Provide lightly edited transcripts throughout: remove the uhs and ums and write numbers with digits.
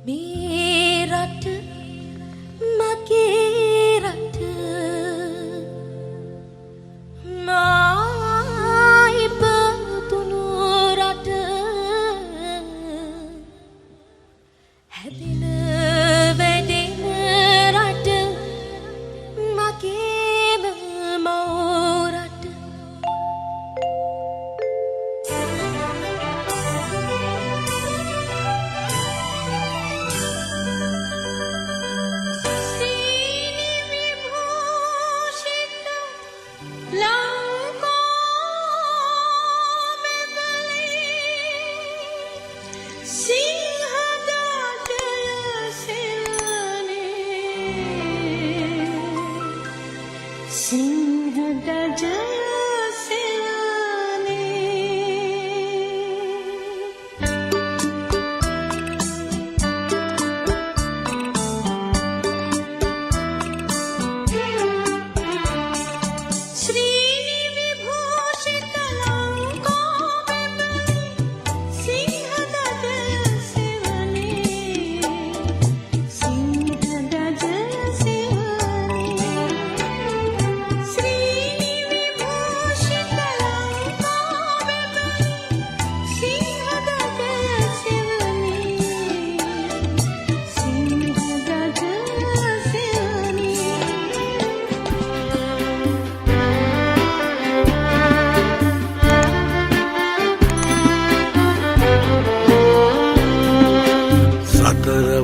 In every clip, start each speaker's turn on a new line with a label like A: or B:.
A: Merat makirat mai betunurat hadina vedina rat makim maurat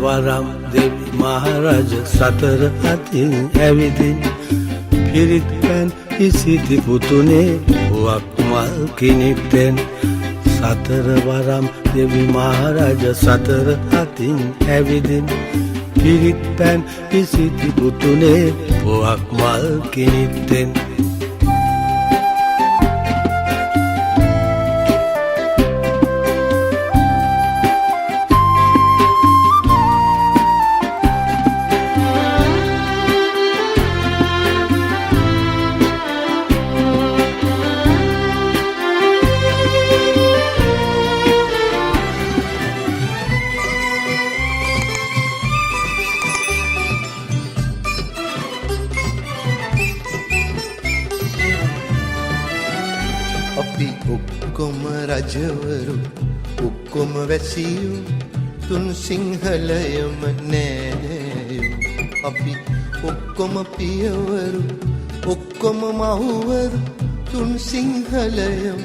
B: වරම් දෙවි මහරජ සතර අතින් ඇවිදින් පිරිත් පැන් ඉසිති පුතුනේ පුවක් මල් කිනිත්තෙන් සතර වරම් දෙවි මහරජ සතර අතින් ඇවිදින් පිරිත් පැන් ඉසිති පුතුනේ පුවක් මල් කිනිත්තෙන්
C: අපි ඔක්කොම රජවරු ඔක්කොම වැසියු තුන් සිංහලයම නෑදෑයු අපි ඔක්කොම පියවරු ඔක්කොම මහුවරු තුන් සිංහලයම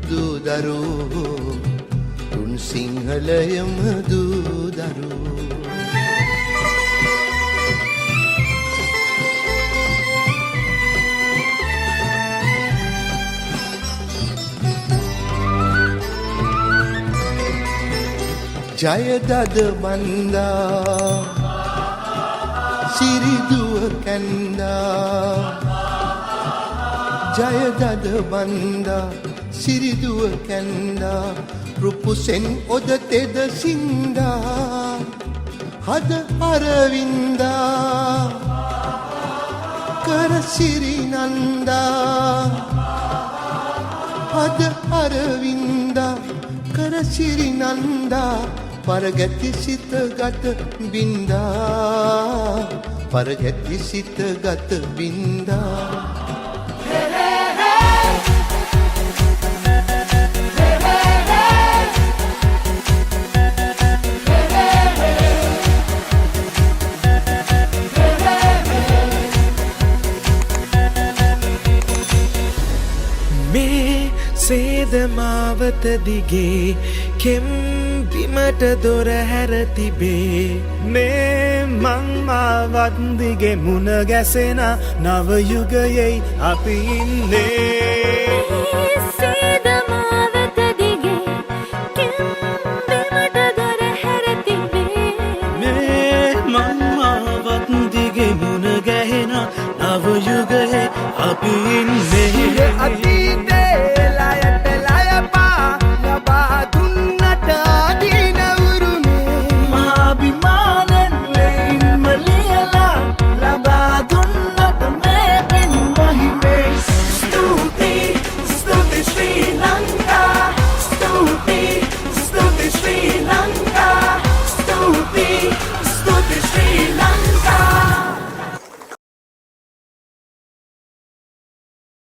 C: දූදරුවෝ තුන් සිංහලයම දූදරුවෝ ජයදද බන්දා සිරිදුව කැන්දා ජයදද බන්දා සිරිදුව කැන්දා රුපුසෙන් ඔද තෙද සින්දා හද අරවින්දා කර සිරිනන්දා හද අරවින්දා කර සිරිනන්දා පරගැති සිත ගත බින්දා පරගැති සිත ගත බින්දා
D: මේ සේදමාවත දිගේ කෙම් බිමට දොර හැර තිබේ මේ මං මාවත් දිගේ මුණ ගැසෙන නව යුගයේ අපි ඉන්නේ